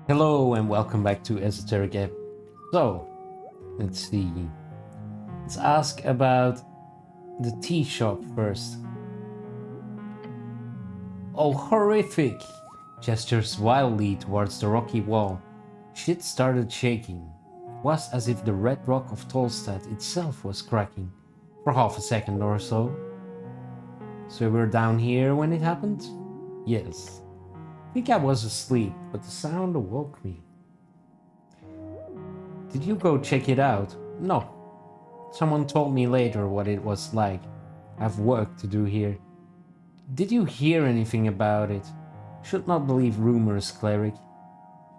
Hello and welcome back to Esoteric Ebb. So, let's see. Let's ask about the tea shop first. Oh, horrific! Gestures wildly towards the rocky wall. Shit started shaking. It was as if the red rock of Tolstad itself was cracking for half a second or so. So we were down here when it happened? Yes. I think I was asleep, but the sound awoke me. Did you go check it out? No. Someone told me later what it was like. I have work to do here. Did you hear anything about it? Should not believe rumors, cleric.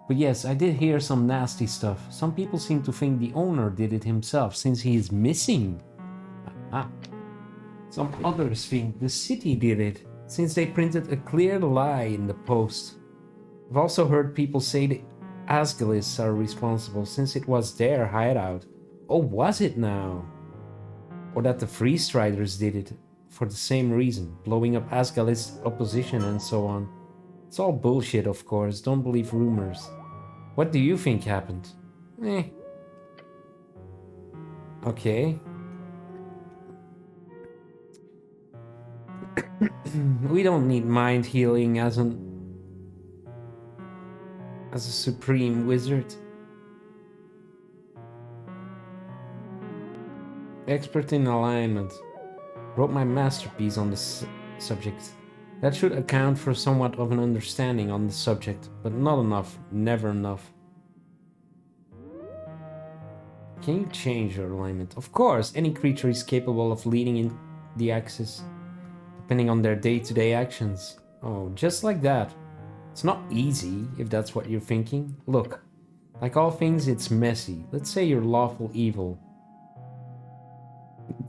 But yes, I did hear some nasty stuff. Some people seem to think the owner did it himself since he is missing. Ah. Some others think the city did it since they printed a clear lie in the post. I've also heard people say the Asgalists are responsible since it was their hideout. Oh, was it now? Or that the Free Striders did it for the same reason, blowing up Asgalist opposition and so on. It's all bullshit, of course, don't believe rumors. What do you think happened? Okay. We don't need mind healing as a supreme wizard. Expert in alignment. Wrote my masterpiece on the subject. That should account for somewhat of an understanding on the subject, but not enough, never enough. Can you change your alignment? Of course, any creature is capable of leading in the axis, depending on their day-to-day actions. Oh, just like that. It's not easy, if that's what you're thinking. Look, like all things, it's messy. Let's say you're lawful evil.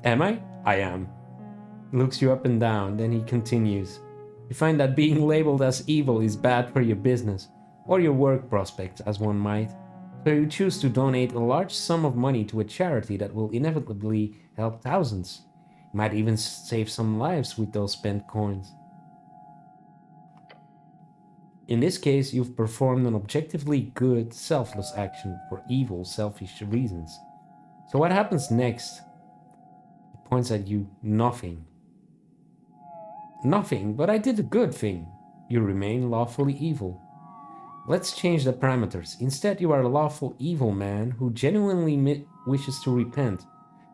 Am I? I am. Looks you up and down, then he continues. You find that being labeled as evil is bad for your business, or your work prospects, as one might. So you choose to donate a large sum of money to a charity that will inevitably help thousands. You might even save some lives with those spent coins. In this case, you've performed an objectively good, selfless action for evil, selfish reasons. So what happens next? He points at you. Nothing. Nothing, but I did a good thing. You remain lawfully evil. Let's change the parameters. Instead, you are a lawful evil man who genuinely wishes to repent,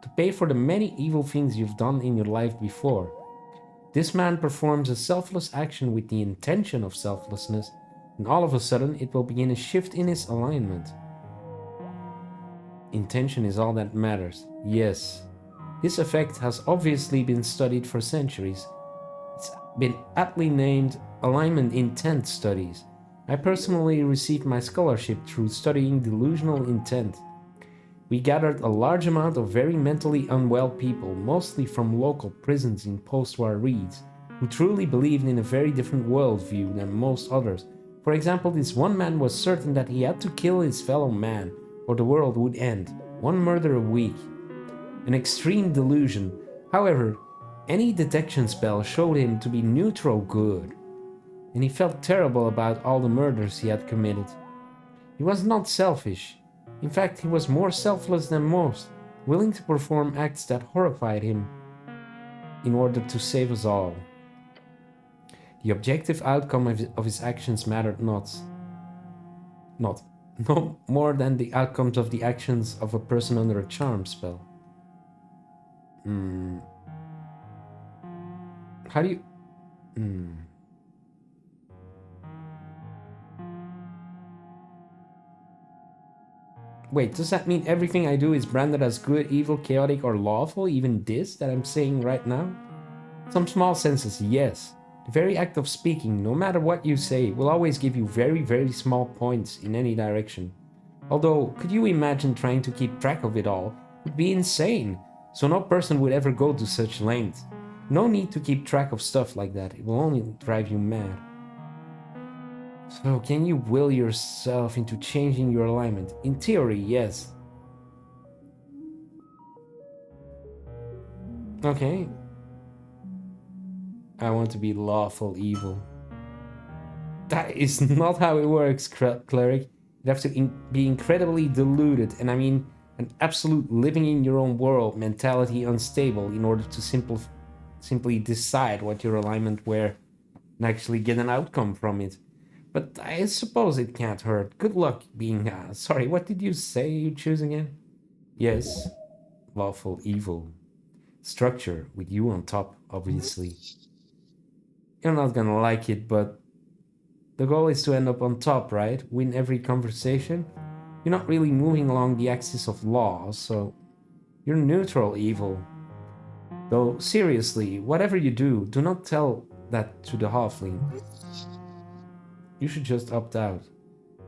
to pay for the many evil things you've done in your life before. This man performs a selfless action with the intention of selflessness, and all of a sudden it will begin a shift in his alignment. Intention is all that matters. Yes. This effect has obviously been studied for centuries. It's been aptly named alignment intent studies. I personally received my scholarship through studying delusional intent. We gathered a large amount of very mentally unwell people, mostly from local prisons in post-war Reeds, who truly believed in a very different worldview than most others. For example, this one man was certain that he had to kill his fellow man, or the world would end. One murder a week. An extreme delusion. However, any detection spell showed him to be neutral good, and he felt terrible about all the murders he had committed. He was not selfish. In fact, he was more selfless than most, willing to perform acts that horrified him in order to save us all. The objective outcome of his actions mattered not more than the outcomes of the actions of a person under a charm spell. How do you... Wait, does that mean everything I do is branded as good, evil, chaotic, or lawful? Even this that I'm saying right now? Some small senses, yes. The very act of speaking, no matter what you say, will always give you very, very small points in any direction. Although, could you imagine trying to keep track of it all? It would be insane. So no person would ever go to such lengths. No need to keep track of stuff like that. It will only drive you mad. So, can you will yourself into changing your alignment? In theory, yes. Okay. I want to be lawful evil. That is not how it works, cleric. You'd have to be incredibly deluded, and I mean an absolute living in your own world mentality unstable in order to simply decide what your alignment were and actually get an outcome from it. But I suppose it can't hurt. Good luck being, sorry, what did you say you choose again? Yes, lawful evil. Structure, with you on top, obviously. You're not gonna like it, but the goal is to end up on top, right? Win every conversation? You're not really moving along the axis of law, so you're neutral evil. Though, seriously, whatever you do, do not tell that to the halfling. You should just opt out.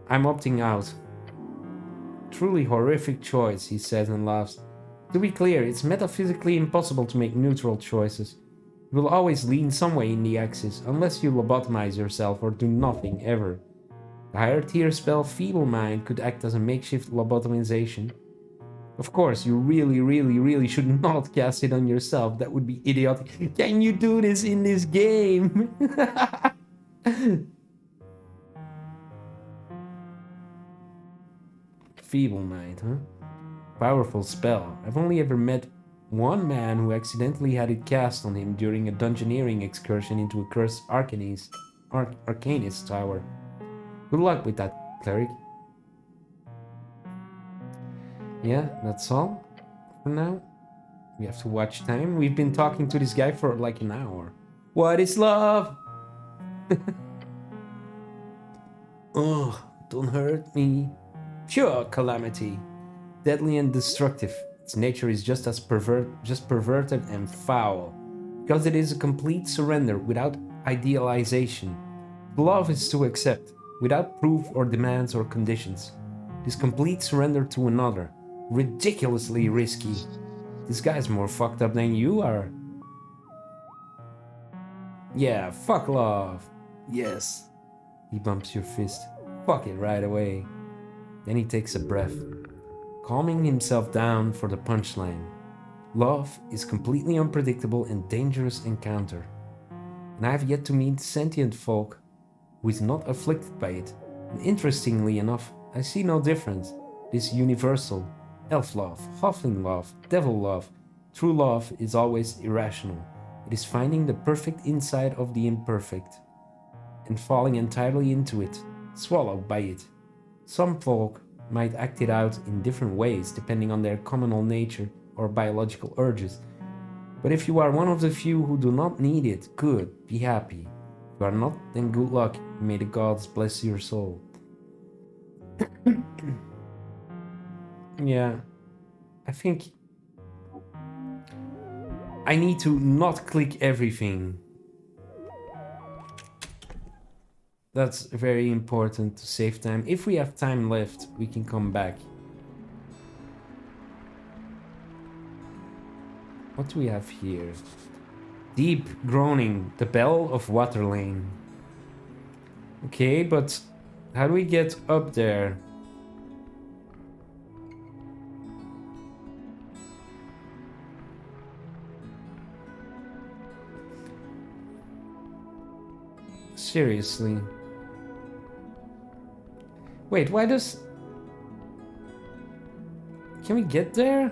I'm opting out. Truly horrific choice, he says and laughs. To be clear, it's metaphysically impossible to make neutral choices. You will always lean some way in the axis, unless you lobotomize yourself or do nothing ever. The higher tier spell Feeble Mind could act as a makeshift lobotomization. Of course, you really should not cast it on yourself. That would be idiotic. Can you do this in this game? Feeble Mind, huh? Powerful spell. I've only ever met one man who accidentally had it cast on him during a dungeoneering excursion into a cursed Arcanist tower. Good luck with that, cleric. Yeah, that's all for now. We have to watch time. We've been talking to this guy for like an hour. What is love? Oh, don't hurt me. Pure calamity. Deadly and destructive. Its nature is just as perverted and foul. Because it is a complete surrender without idealization. Love is to accept, without proof or demands or conditions. It is complete surrender to another. Ridiculously risky. This guy's more fucked up than you are. Yeah, fuck love. Yes. He bumps your fist. Fuck it right away. Then he takes a breath, calming himself down for the punchline. Love is completely unpredictable and dangerous encounter. And I have yet to meet sentient folk who is not afflicted by it. And interestingly enough, I see no difference. It is universal. Elf love, halfling love, devil love. True love is always irrational. It is finding the perfect inside of the imperfect and falling entirely into it, swallowed by it. Some folk might act it out in different ways depending on their communal nature or biological urges. But if you are one of the few who do not need it, good, be happy. If you are not, then good luck. May the gods bless your soul. Yeah, I think I need to not click everything. That's very important to save time. If we have time left, we can come back. What do we have here? Deep groaning, the bell of Waterlane. Okay, but how do we get up there? Seriously. Wait, why does... Can we get there?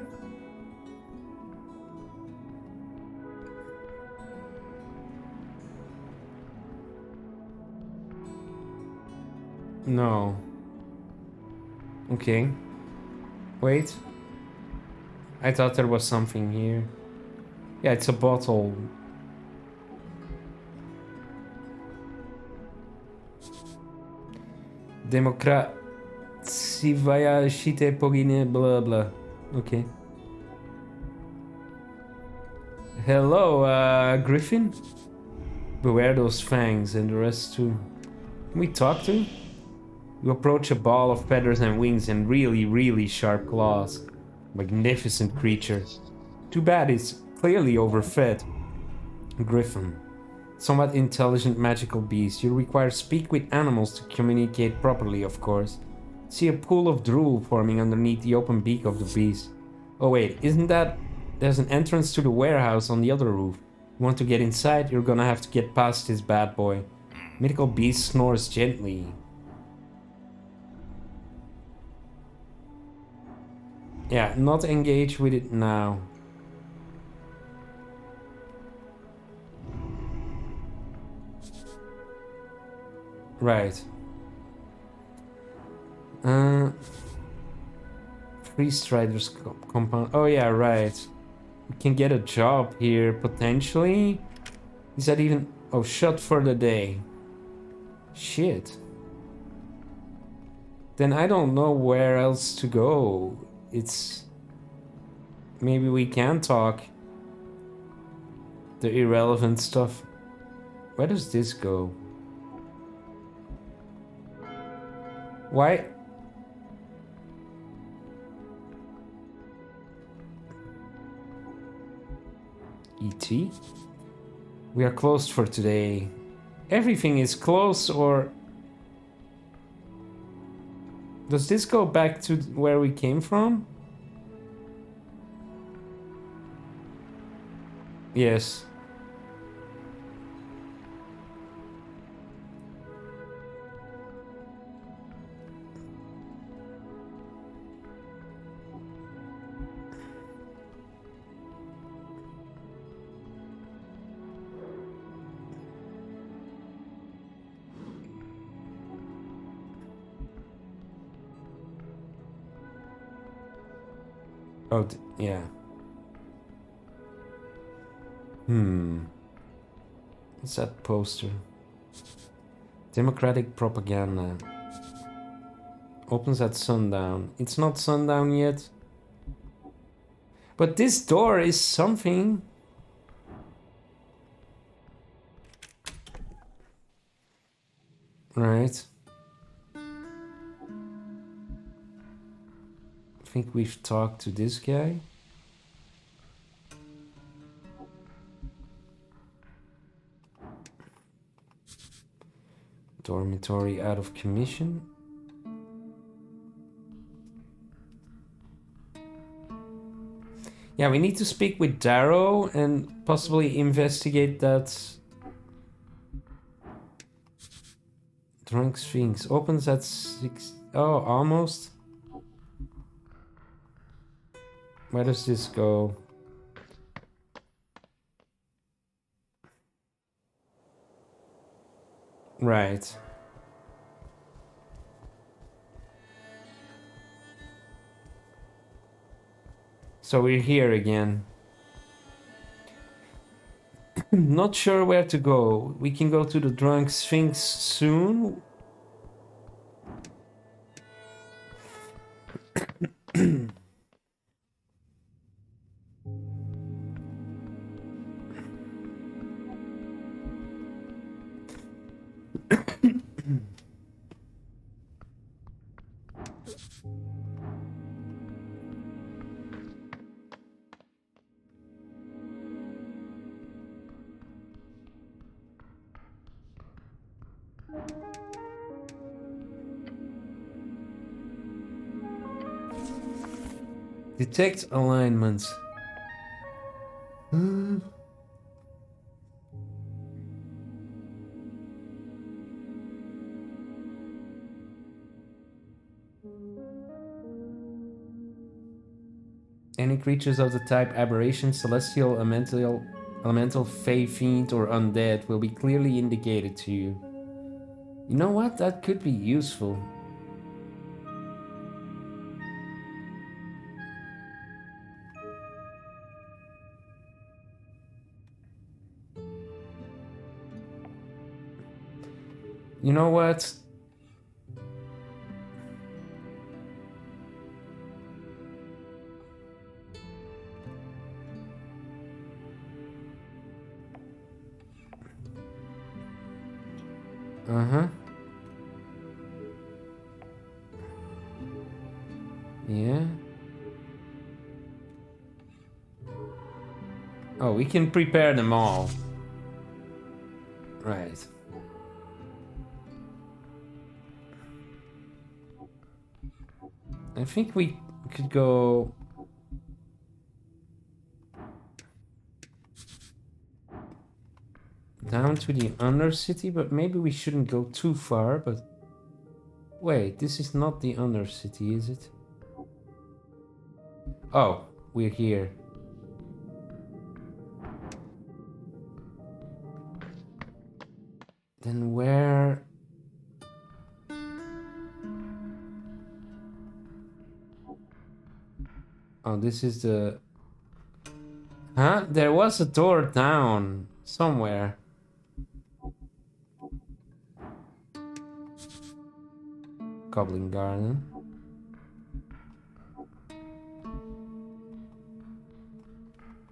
No. Okay. Wait. I thought there was something here. Yeah, it's a bottle. Demokratsivaya shite pogine blah blah. Okay. Hello, Griffin? Beware those fangs and the rest too. Can we talk to him? You approach a ball of feathers and wings and really sharp claws. Magnificent creature. Too bad it's clearly overfed. Griffin. Somewhat intelligent magical beast. You require speak with animals to communicate properly, of course. See a pool of drool forming underneath the open beak of the beast. Oh wait, isn't that... There's an entrance to the warehouse on the other roof. You want to get inside? You're gonna have to get past this bad boy. Mythical beast snores gently. Yeah, not engage with it now. Right. Free Striders compound. Oh yeah, right. We can get a job here, potentially. Is that even... Oh, shut for the day. Shit. Then I don't know where else to go. It's... Maybe we can talk the irrelevant stuff. Where does this go? Why? E.T.? We are closed for today. Everything is closed, or... Does this go back to where we came from? Yes. Oh, yeah. What's that poster? Democratic propaganda. Opens at sundown. It's not sundown yet. But this door is something. Right. I think we've talked to this guy. Dormitory out of commission. Yeah, we need to speak with Darrow and possibly investigate that drunk sphinx. Opens at 6. Oh, almost. Where does this go? Right. So we're here again. Not sure where to go. We can go to the drunk sphinx soon. Detect alignments. Any creatures of the type aberration, celestial, elemental, fey, fiend, or undead will be clearly indicated to you. You know what? That could be useful. You know what? Uh-huh. Yeah. Oh, we can prepare them all. Right. I think we could go... down to the Undercity, but maybe we shouldn't go too far, but... Wait, this is not the Undercity, is it? Oh, we're here. Then where... Oh, this is the... Huh? There was a door down somewhere. Goblin Garden.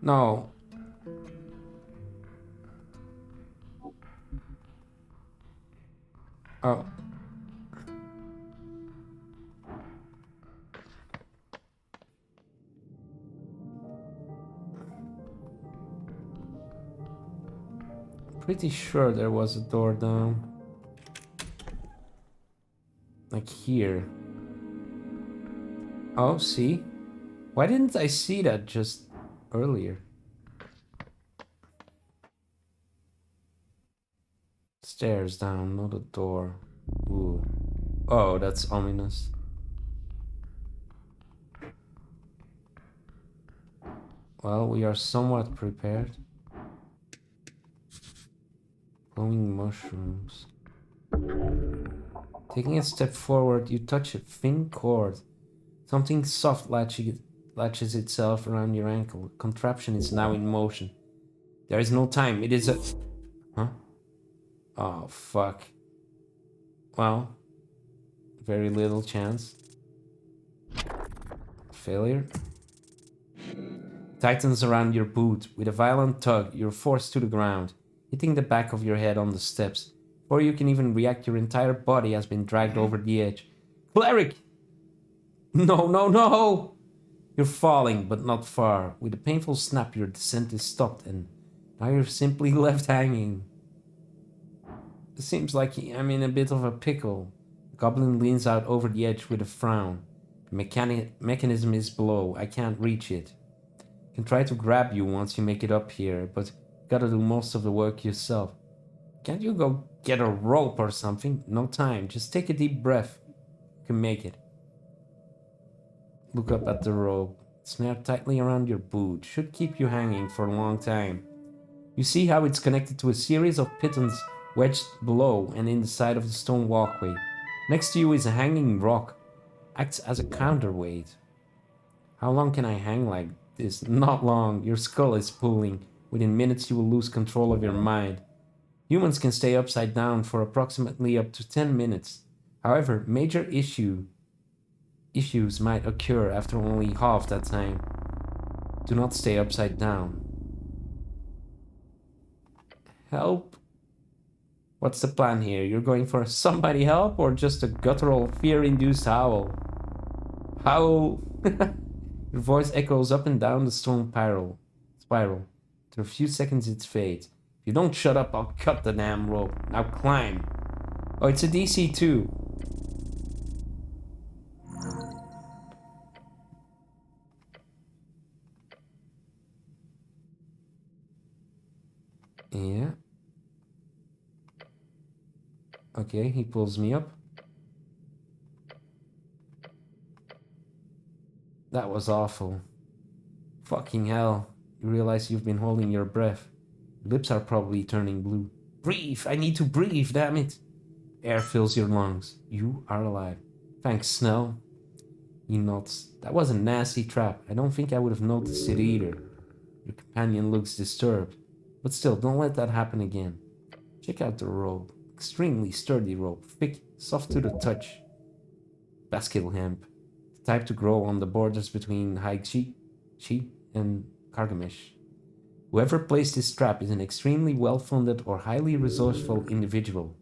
No. Oh. Pretty sure there was a door down. Like here. Oh, see? Why didn't I see that just earlier? Stairs down, not a door. Ooh. Oh, that's ominous. Well, we are somewhat prepared. Glowing mushrooms. Taking a step forward, you touch a thin cord. Something soft latches itself around your ankle. The contraption is now in motion. There is no time. It is a... Huh? Oh, fuck. Well, very little chance. Failure. Tightens around your boot. With a violent tug, you're forced to the ground, hitting the back of your head on the steps. Before you can even react, your entire body has been dragged over the edge. Cleric! No, no, no! You're falling, but not far. With a painful snap, your descent is stopped, and now you're simply left hanging. It seems like I'm in a bit of a pickle. The goblin leans out over the edge with a frown. The mechanism is below. I can't reach it. I can try to grab you once you make it up here, but you gotta do most of the work yourself. Can't you go get a rope or something? No time. Just take a deep breath. You can make it. Look up at the rope. Snared tightly around your boot. Should keep you hanging for a long time. You see how it's connected to a series of pitons wedged below and in the side of the stone walkway. Next to you is a hanging rock. Acts as a counterweight. How long can I hang like this? Not long. Your skull is pulling. Within minutes you will lose control of your mind. Humans can stay upside down for approximately up to 10 minutes. However, major issues might occur after only half that time. Do not stay upside down. Help? What's the plan here? You're going for somebody help or just a guttural, fear-induced howl? Howl! Your voice echoes up and down the stone spiral. After a few seconds it fades. If you don't shut up, I'll cut the damn rope. Now climb. Oh, it's a DC 2. Yeah. Okay, he pulls me up. That was awful. Fucking hell. You realize you've been holding your breath. Your lips are probably turning blue. Breathe! I need to breathe, damn it! Air fills your lungs. You are alive. Thanks, Snell. He nods. That was a nasty trap. I don't think I would have noticed it either. Your companion looks disturbed. But still, don't let that happen again. Check out the rope. Extremely sturdy rope. Thick, soft to the touch. Baskill hemp. The type to grow on the borders between Haichi and Kargamish. Whoever placed this trap is an extremely well-funded or highly resourceful individual.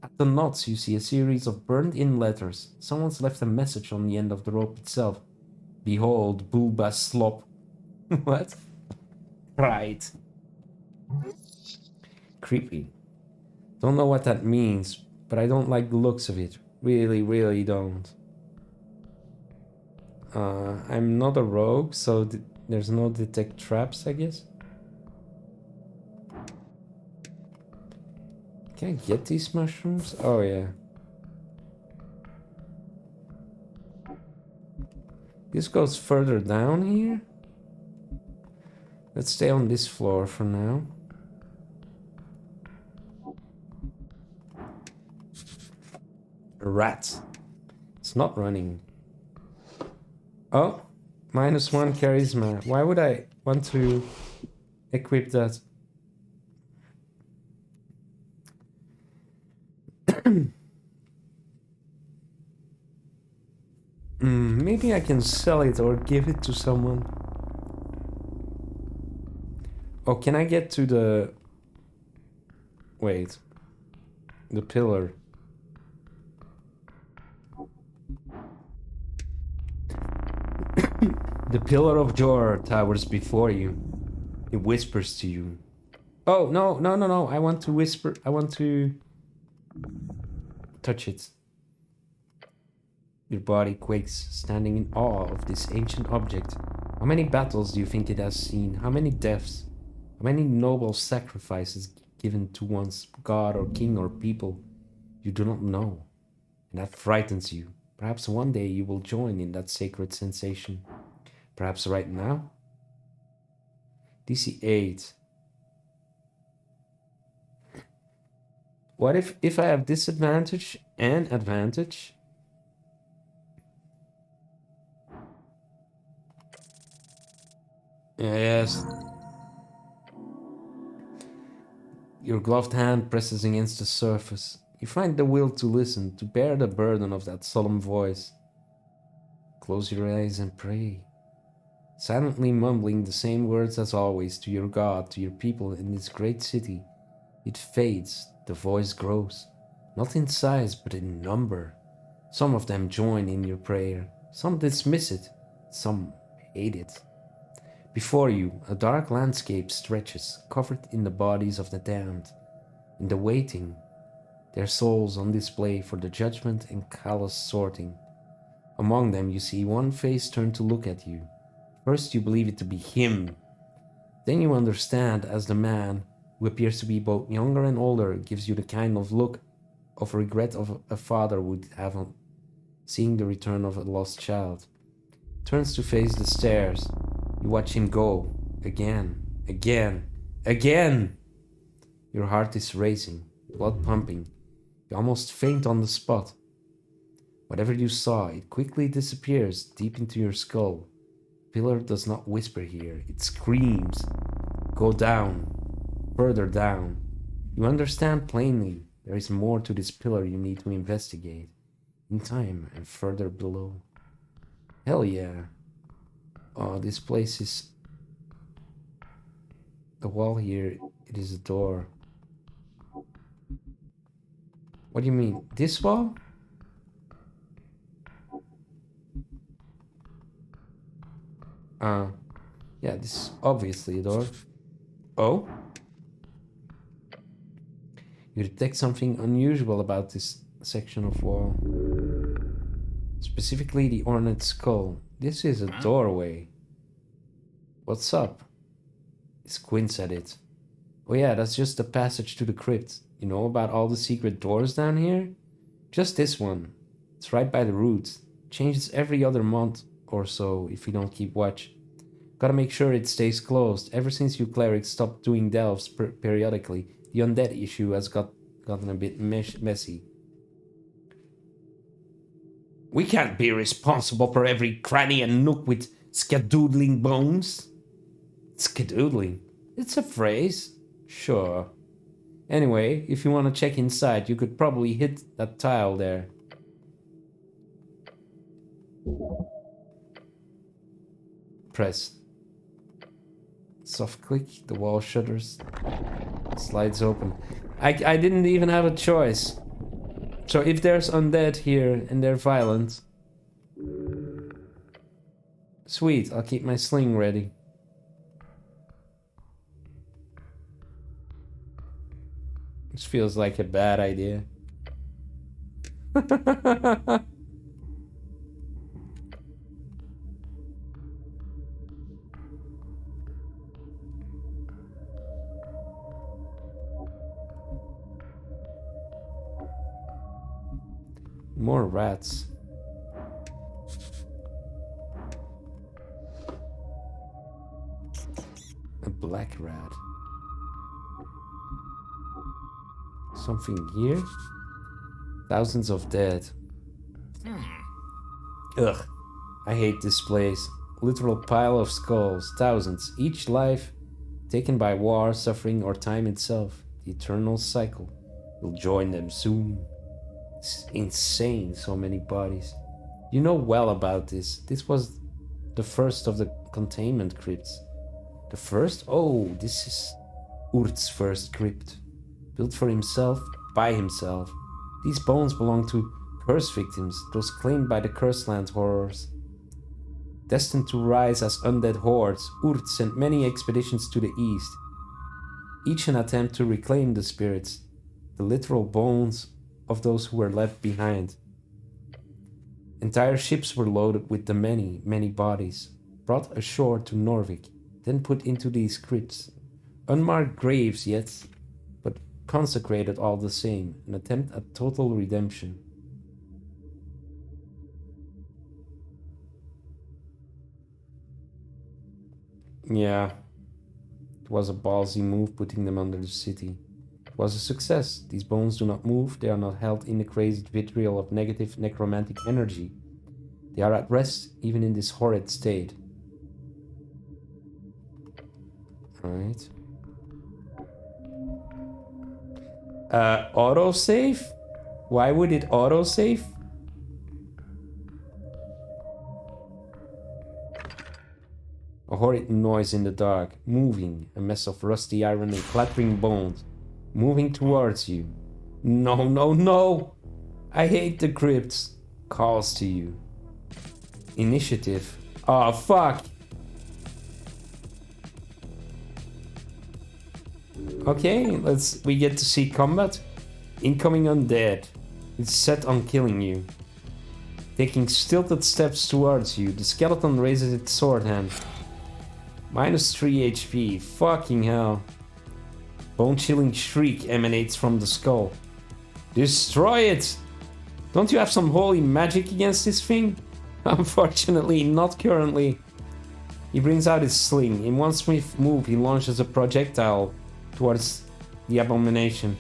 At the knots, you see a series of burned-in letters. Someone's left a message on the end of the rope itself. Behold, Bulba Slop. What? Right. Creepy. Don't know what that means, but I don't like the looks of it. Really, really don't. I'm not a rogue, so there's no detect traps, I guess. Can I get these mushrooms? Oh, yeah. This goes further down here. Let's stay on this floor for now. A rat. It's not running. Oh, -1 charisma. Why would I want to equip that? Maybe I can sell it or give it to someone. Oh, can I get to the... Wait. The pillar. The pillar of Jor towers before you. It whispers to you. Oh, no, no, no, no. I want to whisper. I want to touch it. Your body quakes, standing in awe of this ancient object. How many battles do you think it has seen? How many deaths? How many noble sacrifices given to one's god or king or people? You do not know. And that frightens you. Perhaps one day you will join in that sacred sensation. Perhaps right now? DC 8. What if I have disadvantage and advantage? Yes. Your gloved hand presses against the surface. You find the will to listen, to bear the burden of that solemn voice. Close your eyes and pray. Silently mumbling the same words as always to your God, to your people in this great city. It fades, the voice grows. Not in size, but in number. Some of them join in your prayer. Some dismiss it. Some hate it. Before you, a dark landscape stretches, covered in the bodies of the damned. In the waiting, their souls on display for the judgment and callous sorting. Among them you see one face turn to look at you. First you believe it to be him. Then you understand as the man, who appears to be both younger and older, gives you the kind of look of regret of a father would have on seeing the return of a lost child. Turns to face the stairs. You watch him go. Again. Again. Again! Your heart is racing, blood pumping. You almost faint on the spot. Whatever you saw, it quickly disappears deep into your skull. Pillar does not whisper here, it screams. Go down, further down. You understand plainly there is more to this pillar you need to investigate. In time and further below. Hell yeah. Oh, this place is... The wall here, it is a door. What do you mean? This wall? Yeah, this is obviously a door. Oh? You detect something unusual about this section of wall. Specifically the ornate skull. This is a doorway. What's up? He squints at it. Oh yeah, that's just the passage to the crypt. You know about all the secret doors down here? Just this one. It's right by the roots. Changes every other month or so if you don't keep watch. Gotta make sure it stays closed. Ever since you clerics stopped doing delves periodically, the undead issue has gotten a bit messy. We can't be responsible for every cranny and nook with skedoodling bones. Skedoodling? It's a phrase. Sure. Anyway, if you want to check inside, you could probably hit that tile there. Press. Soft click, the wall shudders. Slides open. I didn't even have a choice. So if there's undead here and they're violent... Sweet, I'll keep my sling ready. This feels like a bad idea. More rats. A black rat. Something here? Thousands of dead. Ugh. I hate this place. Literal pile of skulls. Thousands. Each life taken by war, suffering, or time itself. The eternal cycle. You'll join them soon. It's insane, so many bodies. You know well about this. This was the first of the containment crypts. The first? Oh, this is Urt's first crypt. Built for himself, by himself. These bones belong to curse victims, those claimed by the Curseland horrors. Destined to rise as undead hordes, Urt sent many expeditions to the east, each an attempt to reclaim the spirits, the literal bones of those who were left behind. Entire ships were loaded with the many, many bodies, brought ashore to Norvik, then put into these crypts. Unmarked graves yet, but consecrated all the same, an attempt at total redemption. Yeah, it was a ballsy move putting them under the city. It was a success. These bones do not move, they are not held in the crazy vitriol of negative necromantic energy. They are at rest, even in this horrid state. Right. Autosave? Why would it autosave? A horrid noise in the dark, moving, a mess of rusty iron and clattering bones, moving towards you. No, no, no! I hate the crypts. Calls to you. Initiative. Oh, fuck! Okay, we get to see combat. Incoming undead. It's set on killing you. Taking stilted steps towards you, the skeleton raises its sword hand. -3 HP, fucking hell. Bone-chilling shriek emanates from the skull. Destroy it! Don't you have some holy magic against this thing? Unfortunately, not currently. He brings out his sling. In one swift move, he launches a projectile towards the abomination.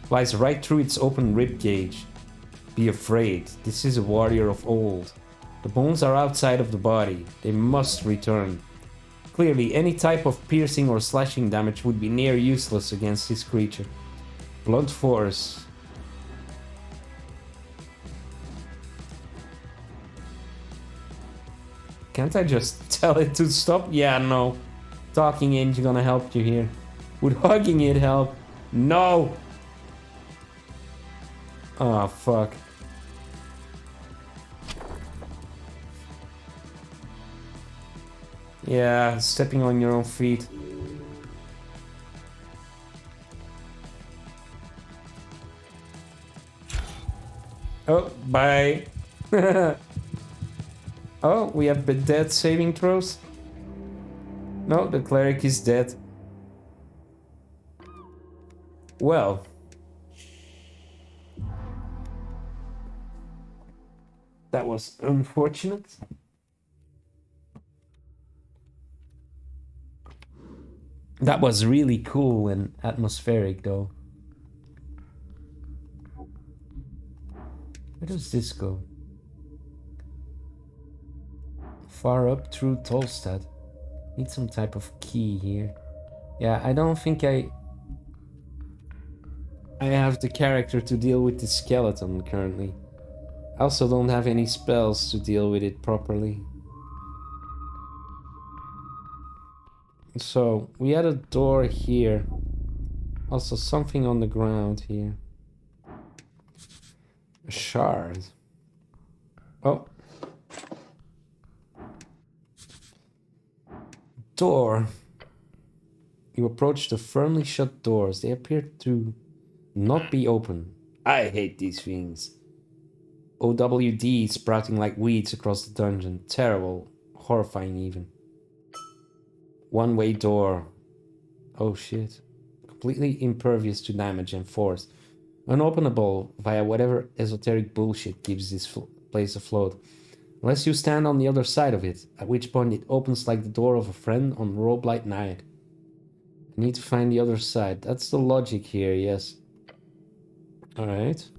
Flies right through its open rib cage. Be afraid, this is a warrior of old. The bones are outside of the body. They must return. Clearly, any type of piercing or slashing damage would be near useless against this creature. Blunt force. Can't I just tell it to stop? Yeah, no. Talking ain't gonna help you here. Would hugging it help? No! Oh, fuck. Yeah, stepping on your own feet. Oh, bye. Oh, we have the dead saving throws? No, the cleric is dead. Well. That was unfortunate. That was really cool and atmospheric, though. Where does this go? Far up through Tolstad. Need some type of key here. Yeah, I don't think I have the character to deal with the skeleton currently. I also don't have any spells to deal with it properly. So, we had a door here. Also something on the ground here. A shard. Oh. Door. You approach the firmly shut doors. They appear to not be open. I hate these things. OWD sprouting like weeds across the dungeon. Terrible. Horrifying even. One-way door. Oh shit. Completely impervious to damage and force. Unopenable via whatever esoteric bullshit keeps this place afloat. Unless you stand on the other side of it, at which point it opens like the door of a friend on a roguelite night. Need to find the other side. That's the logic here, yes. Alright.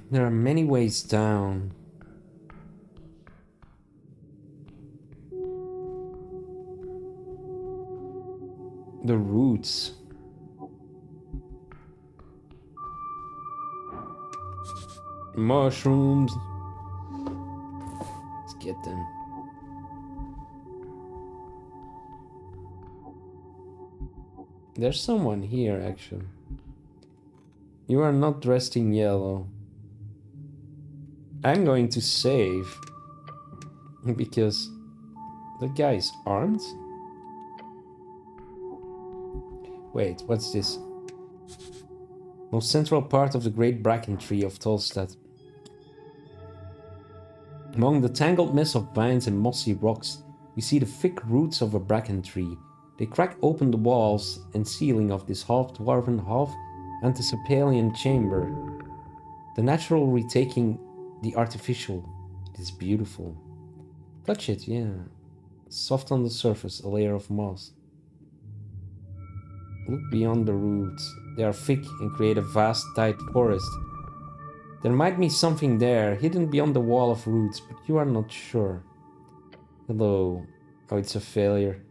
There are many ways down. The roots. Mushrooms. Let's get them. There's someone here, actually. You are not dressed in yellow. I'm going to save. Because the guy is armed? Wait, what's this? Most central part of the great bracken tree of Tolstad. Among the tangled mess of vines and mossy rocks, you see the thick roots of a bracken tree. They crack open the walls and ceiling of this half-dwarven, half-anticipalian chamber. The natural retaking the artificial. It is beautiful. Touch it, yeah. Soft on the surface, a layer of moss. Look beyond the roots. They are thick and create a vast, tight forest. There might be something there, hidden beyond the wall of roots, but you are not sure. Hello. Oh, it's a failure.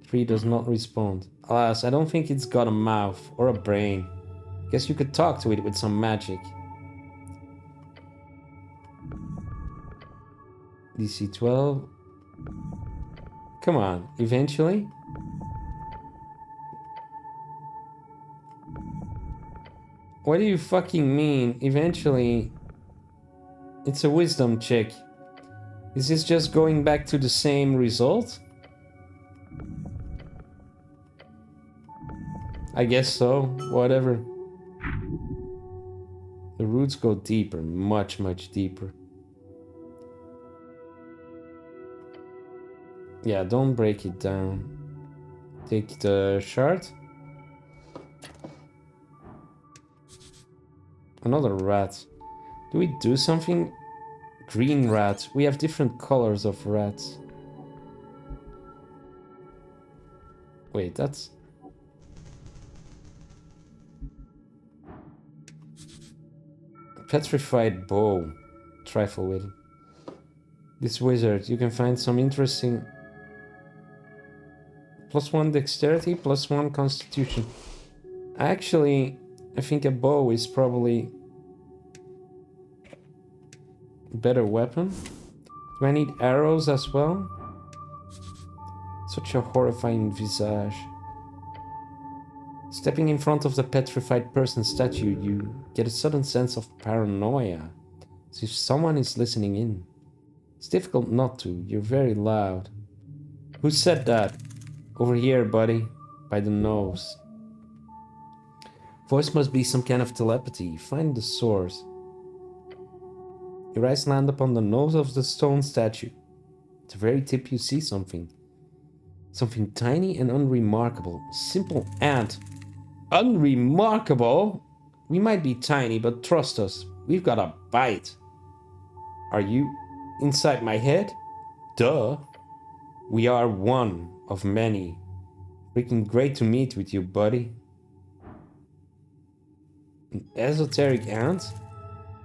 Tree does not respond. Alas, I don't think it's got a mouth or a brain. Guess you could talk to it with some magic. DC 12. Come on, eventually? What do you fucking mean? Eventually? It's a wisdom check. Is this just going back to the same result? I guess so. Whatever. The roots go deeper. Much, much deeper. Yeah, don't break it down. Take the shard. Another rat. Do we do something? Green rat. We have different colors of rats. Wait, that's... Petrified bow. Trifle with it. This wizard, you can find some interesting... +1 dexterity, +1 constitution. Actually, I think a bow is probably a better weapon. Do I need arrows as well? Such a horrifying visage. Stepping in front of the petrified person statue, you get a sudden sense of paranoia, as if someone is listening in. It's difficult not to, you're very loud. Who said that? Over here, buddy, by the nose. Voice must be some kind of telepathy. Find the source. Your eyes land upon the nose of the stone statue. At the very tip you see something. Something tiny and unremarkable. Simple ant. Unremarkable? We might be tiny, but trust us, we've got a bite. Are you inside my head? Duh. We are one of many. Freaking great to meet with you, buddy. An esoteric ant?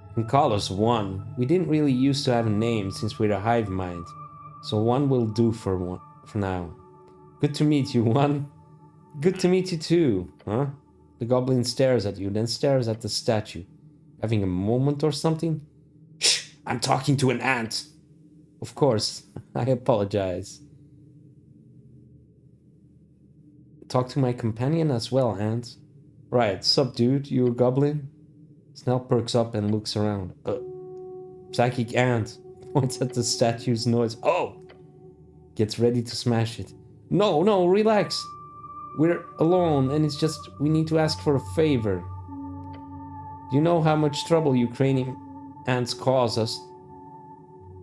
You can call us one. We didn't really used to have a name since we're a hive mind. So one will do for now. Good to meet you, one. Good to meet you too, huh? The goblin stares at you, then stares at the statue. Having a moment or something? Shh! I'm talking to an ant! Of course, I apologize. Talk to my companion as well, ant. Right, sup dude, you a goblin? Snell perks up and looks around. Psychic ant. Points at the statue's nose. Oh! Gets ready to smash it. No, relax. We're alone and it's just we need to ask for a favor. Do you know how much trouble Ukrainian ants cause us?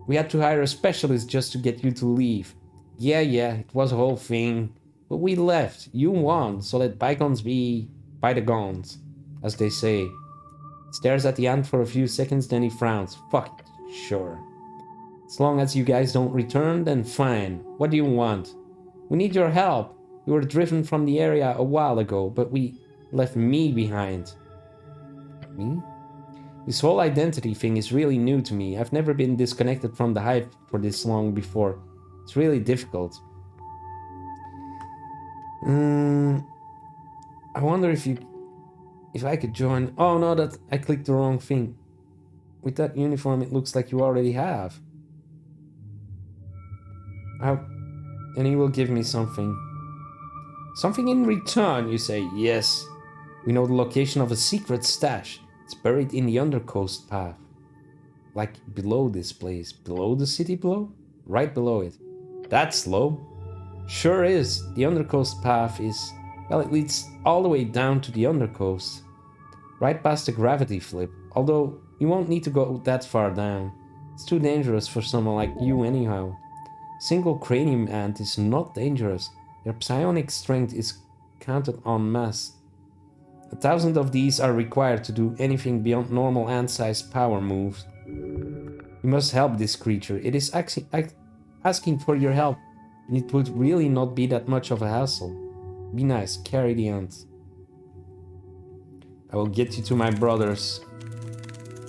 We had to hire a specialist just to get you to leave. Yeah, it was a whole thing. But we left. You won, so let bygones be bygones, as they say. Stares at the ant for a few seconds, then he frowns. Fuck it, sure. As long as you guys don't return, then fine. What do you want? We need your help. We were driven from the area a while ago, but we left me behind. Me? This whole identity thing is really new to me. I've never been disconnected from the hive for this long before. It's really difficult. I wonder if I could join. Oh no, that I clicked the wrong thing. With that uniform, it looks like you already have. And he will give me something. Something in return, you say? Yes. We know the location of a secret stash. It's buried in the Undercoast path. Like below this place. Below the city below? Right below it. That's low. Sure is. The Undercoast path is... Well, it leads all the way down to the Undercoast. Right past the gravity flip. Although, you won't need to go that far down. It's too dangerous for someone like you anyhow. Single cranium ant is not dangerous. Their psionic strength is counted en masse. 1,000 of these are required to do anything beyond normal ant-sized power moves. You must help this creature. It is asking for your help, and it would really not be that much of a hassle. Be nice, carry the ant. I will get you to my brothers.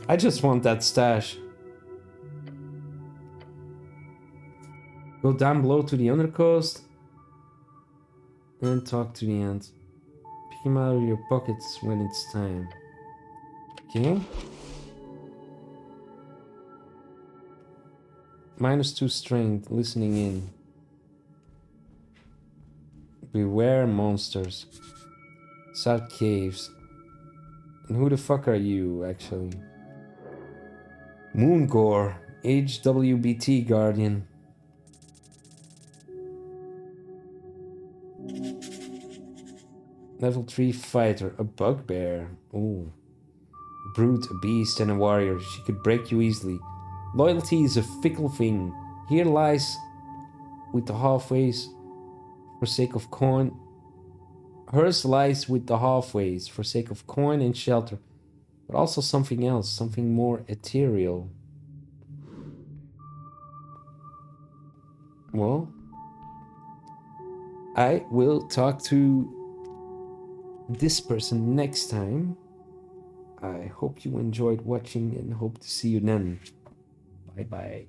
I just want that stash. Go down below to the Undercoast and talk to the ant. Pick him out of your pockets when it's time. Okay. -2 strength, listening in. Beware monsters. South caves. And who the fuck are you, actually? Moongore, HWBT Guardian. Level 3 fighter, a bugbear. Ooh. Brute, a beast, and a warrior. She could break you easily. Loyalty is a fickle thing. Here lies with the halfways for sake of coin. Hers lies with the halfways for sake of coin and shelter. But also something else, something more ethereal. Well, I will talk to this person next time. I hope you enjoyed watching and hope to see you then. Bye bye.